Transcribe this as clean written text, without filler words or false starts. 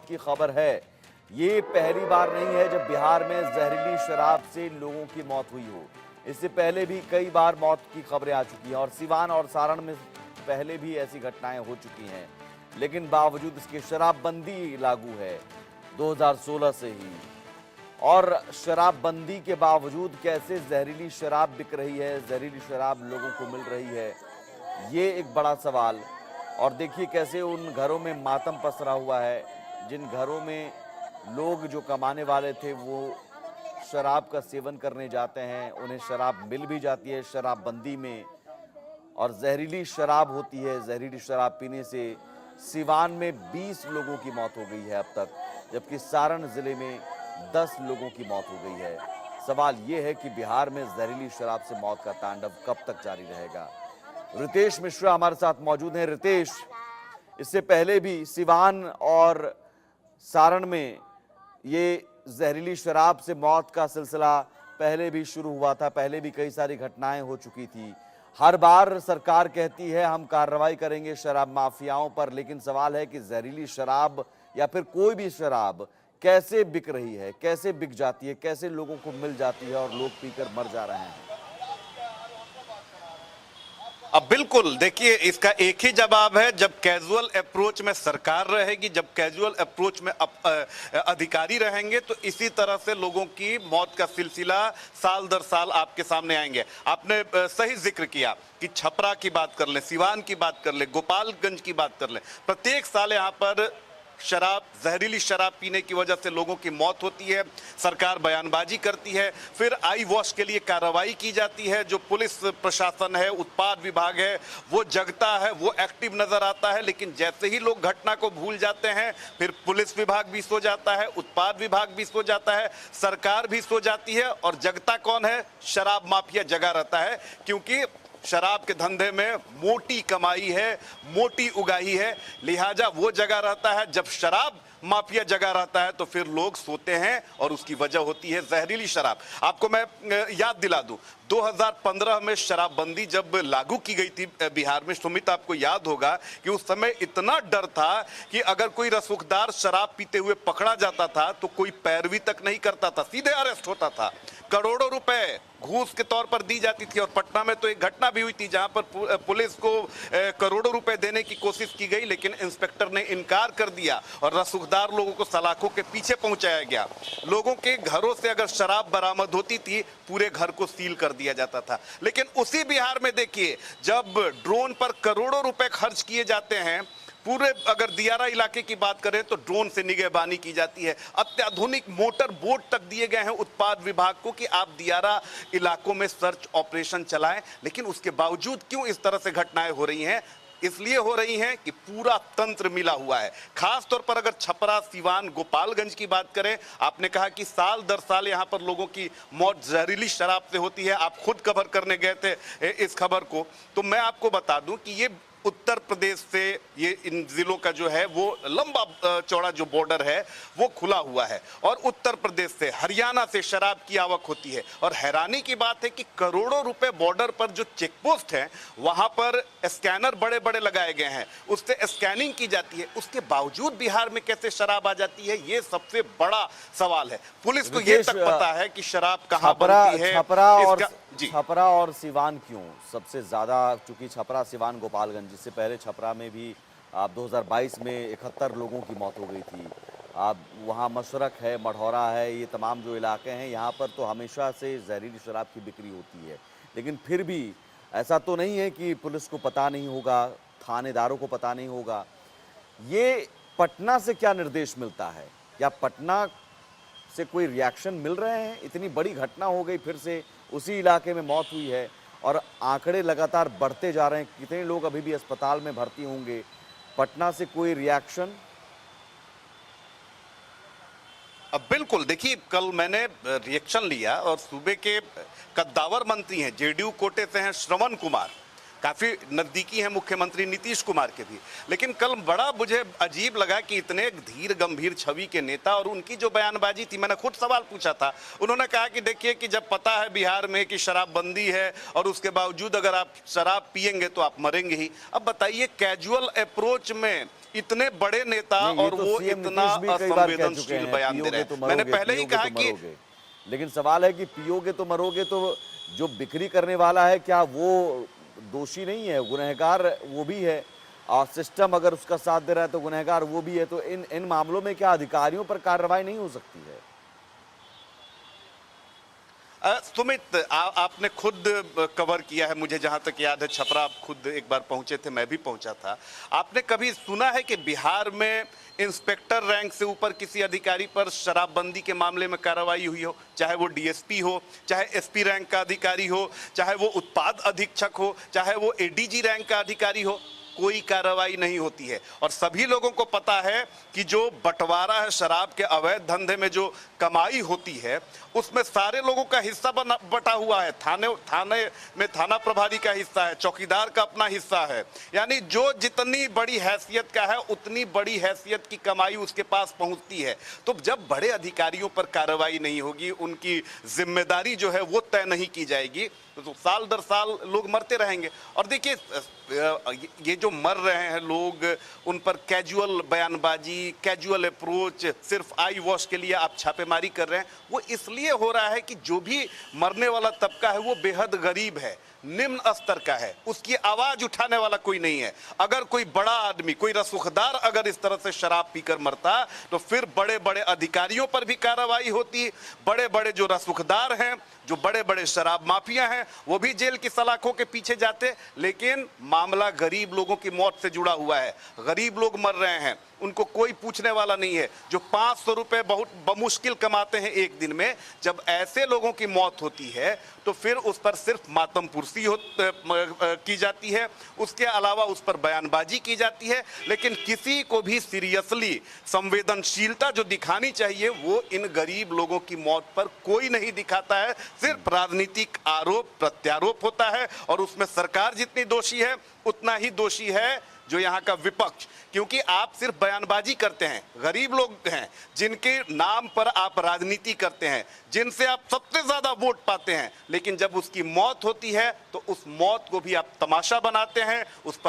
मौत की खबर है। ये पहली बार नहीं है जब बिहार में जहरीली शराब से लोगों की मौत हुई हो। इससे पहले भी कई बार मौत की खबरें आ चुकी हैं और सिवान और सारण में पहले भी ऐसी घटनाएं हो चुकी हैं, लेकिन बावजूद इसके शराबबंदी लागू है 2016 से ही। और शराबबंदी के बावजूद कैसे जहरीली शराब बिक रही है, जहरीली शराब लोगों को मिल रही है, ये एक बड़ा सवाल। और देखिए कैसे उन घरों में मातम पसरा हुआ है जिन घरों में लोग जो कमाने वाले थे वो शराब का सेवन करने जाते हैं, उन्हें शराब मिल भी जाती है शराबबंदी में, और जहरीली शराब होती है। जहरीली शराब पीने से सिवान में 20 लोगों की मौत हो गई है अब तक, जबकि सारण जिले में 10 लोगों की मौत हो गई है। सवाल ये है कि बिहार में जहरीली शराब से मौत का तांडव कब तक जारी रहेगा। रितेश मिश्रा हमारे साथ मौजूद हैं। रितेश, इससे पहले भी सिवान और सारण में ये जहरीली शराब से मौत का सिलसिला पहले भी शुरू हुआ था, पहले भी कई सारी घटनाएं हो चुकी थी। हर बार सरकार कहती है हम कार्रवाई करेंगे शराब माफियाओं पर, लेकिन सवाल है कि जहरीली शराब या फिर कोई भी शराब कैसे बिक रही है, कैसे बिक जाती है, कैसे लोगों को मिल जाती है और लोग पीकर मर जा रहे हैं। अब बिल्कुल देखिए, इसका एक ही जवाब है, जब कैजुअल अप्रोच में सरकार रहेगी, जब कैजुअल अप्रोच में अधिकारी रहेंगे तो इसी तरह से लोगों की मौत का सिलसिला साल दर साल आपके सामने आएंगे। आपने सही जिक्र किया कि छपरा की बात कर ले, सिवान की बात कर ले, गोपालगंज की बात कर ले, प्रत्येक साल यहाँ पर जहरीली शराब पीने की वजह से लोगों की मौत होती है। सरकार बयानबाजी करती है, फिर आई वॉश के लिए कार्रवाई की जाती है। जो पुलिस प्रशासन है, उत्पाद विभाग है, वो जगता है, वो एक्टिव नजर आता है, लेकिन जैसे ही लोग घटना को भूल जाते हैं फिर पुलिस विभाग भी सो जाता है, उत्पाद विभाग भी सो जाता है, सरकार भी सो जाती है, और जगता कौन है? शराब माफिया जगा रहता है, क्योंकि शराब के धंधे में मोटी कमाई है, मोटी उगाही है, लिहाजा वो जगह रहता है। जब शराब माफिया जगह रहता है तो फिर लोग सोते हैं, और उसकी वजह होती है जहरीली शराब। आपको मैं याद दिला दूं, 2015 में शराबबंदी जब लागू की गई थी बिहार में, सुमित आपको याद होगा कि उस समय इतना डर था कि अगर कोई रसूखदार शराब पीते हुए पकड़ा जाता था तो कोई पैरवी तक नहीं करता था, सीधे अरेस्ट होता था। करोड़ों रुपए घूस के तौर पर दी जाती थी। और पटना में तो एक घटना भी हुई थी जहां पर पुलिस को करोड़ों रुपए देने की कोशिश की गई, लेकिन इंस्पेक्टर ने इनकार कर दिया और रसूखदार लोगों को सलाखों के पीछे पहुंचाया गया। लोगों के घरों से अगर शराब बरामद होती थी, पूरे घर को सील कर दिया जाता था। लेकिन उसी बिहार में देखिए, जब ड्रोन पर करोड़ों रुपए खर्च किए जाते हैं, पूरे अगर दियारा इलाके की बात करें तो ड्रोन से निगहबानी की जाती है, अत्याधुनिक मोटर बोट तक दिए गए हैं उत्पाद विभाग को कि आप दियारा इलाकों में सर्च ऑपरेशन चलाएं। लेकिन उसके बावजूद क्यों इस तरह से घटनाएं हो रही हैं? इसलिए हो रही हैं कि पूरा तंत्र मिला हुआ है। खास तौर पर अगर छपरा, सिवान, गोपालगंज की बात करें, आपने कहा कि साल दर साल यहां पर लोगों की मौत जहरीली शराब से होती है। आप खुद कवर करने गए थे इस खबर को, तो मैं आपको बता दूं कि ये उत्तर प्रदेश से, ये इन जिलों का जो है वो लंबा चौड़ा जो बॉर्डर है वो खुला हुआ है, और उत्तर प्रदेश से, हरियाणा से शराब की आवक होती है। और हैरानी की बात है कि करोड़ों रुपए बॉर्डर पर जो चेक पोस्ट है वहां पर स्कैनर बड़े बड़े लगाए गए हैं, उससे स्कैनिंग की जाती है, उसके बावजूद बिहार में कैसे शराब आ जाती है, ये सबसे बड़ा सवाल है। पुलिस को ये तक पता है कि शराब कहां बनती है। छपरा और सिवान क्यों सबसे ज्यादा? चूंकि छपरा, सिवान, गोपालगंज, जिससे पहले छपरा में भी 2022 में 71 लोगों की मौत हो गई थी। वहाँ मशरक है, मढ़ौरा है, ये तमाम जो इलाके हैं यहाँ पर तो हमेशा से जहरीली शराब की बिक्री होती है। लेकिन फिर भी ऐसा तो नहीं है कि पुलिस को पता नहीं होगा, थानेदारों को पता नहीं होगा। ये पटना से क्या निर्देश मिलता है? या पटना से कोई रिएक्शन मिल रहे हैं? इतनी बड़ी घटना हो गई, फिर से उसी इलाके में मौत हुई है और आंकड़े लगातार बढ़ते जा रहे हैं। कितने लोग अभी भी अस्पताल में भर्ती होंगे? पटना से कोई रिएक्शन? अब बिल्कुल देखिए, कल मैंने रिएक्शन लिया और सूबे के कद्दावर मंत्री हैं, जेडीयू कोटे से हैं, श्रवण कुमार, काफी नजदीकी हैं मुख्यमंत्री नीतीश कुमार के भी। लेकिन कल बड़ा मुझे अजीब लगा कि इतने धीर गंभीर छवि के नेता और उनकी जो बयानबाजी थी, मैंने खुद सवाल पूछा था। उन्होंने कहा कि देखिए कि जब पता है बिहार में कि शराबबंदी है और उसके बावजूद अगर आप शराब पिएंगे तो आप मरेंगे ही। अब बताइए, कैजुअल अप्रोच में इतने बड़े नेता नहीं, और तो वो सीएम इतना नीतीश भी कई बार कह चुके असंवेदनशील हैं, बयान दे रहे पियोगे तो हैं। मैंने मरोगे, पहले ही पियोगे कहा तो कि मरोगे। लेकिन सवाल है कि पियोगे तो मरोगे, तो जो बिक्री करने वाला है क्या वो दोषी नहीं है? गुनहगार वो भी है, और सिस्टम अगर उसका साथ दे रहा है तो गुनहगार वो भी है। तो इन मामलों में क्या अधिकारियों पर कार्रवाई नहीं हो सकती है? सुमित, आपने खुद कवर किया है, मुझे जहां तक याद है छपरा आप खुद एक बार पहुंचे थे, मैं भी पहुंचा था। आपने कभी सुना है कि बिहार में इंस्पेक्टर रैंक से ऊपर किसी अधिकारी पर शराबबंदी के मामले में कार्रवाई हुई हो? चाहे वो डीएसपी हो, चाहे एसपी रैंक का अधिकारी हो, चाहे वो उत्पाद अधीक्षक हो, चाहे वो एडीजी रैंक का अधिकारी हो, कोई कार्रवाई नहीं होती है। और सभी लोगों को पता है कि जो बंटवारा है शराब के अवैध धंधे में, जो कमाई होती है, उसमें सारे लोगों का हिस्सा बटा हुआ है। थाने में थाना प्रभारी का हिस्सा है, चौकीदार का अपना हिस्सा है। यानी जो जितनी बड़ी हैसियत का है उतनी बड़ी हैसियत की कमाई उसके पास पहुंचती है। तो जब बड़े अधिकारियों पर कार्रवाई नहीं होगी, उनकी जिम्मेदारी जो है वो तय नहीं की जाएगी, तो साल दर साल लोग मरते रहेंगे। और देखिए, ये जो मर रहे हैं लोग, उन पर कैजुअल बयानबाजी, कैजुअल अप्रोच, सिर्फ आई वॉश के लिए आप छापेमारी कर रहे हैं, वो इसलिए हो रहा है कि जो भी मरने वाला तबका है वो बेहद गरीब है, निम्न स्तर का है, उसकी आवाज उठाने वाला कोई नहीं है। अगर कोई बड़ा आदमी, कोई रसूखदार अगर इस तरह से शराब पीकर मरता तो फिर बड़े बड़े अधिकारियों पर भी कार्रवाई होती। बड़े बड़े जो रसूखदार हैं, जो बड़े बड़े शराब माफिया हैं, वो भी जेल की सलाखों के पीछे जाते। लेकिन मामला गरीब लोगों की मौत से जुड़ा हुआ है, गरीब लोग मर रहे हैं, उनको कोई पूछने वाला नहीं है। जो 500 रुपए बहुत बमुश्किल कमाते हैं एक दिन में, जब ऐसे लोगों की मौत होती है तो फिर उस पर सिर्फ मातम पुरसी की जाती है, उसके अलावा उस पर बयानबाजी की जाती है। लेकिन किसी को भी सीरियसली संवेदनशीलता जो दिखानी चाहिए वो इन गरीब लोगों की मौत पर कोई नहीं दिखाता है। सिर्फ राजनीतिक आरोप प्रत्यारोप होता है, और उसमें सरकार जितनी दोषी है उतना ही दोषी है जो यहाँ का विपक्ष। क्योंकि आप सिर्फ बयानबाजी करते हैं, गरीब लोग हैं जिनके नाम पर आप राजनीति करते हैं, जिनसे आप सबसे ज्यादा वोट पाते हैं, लेकिन जब उसकी मौत होती है तो उस मौत को भी आप तमाशा बनाते हैं, उस पर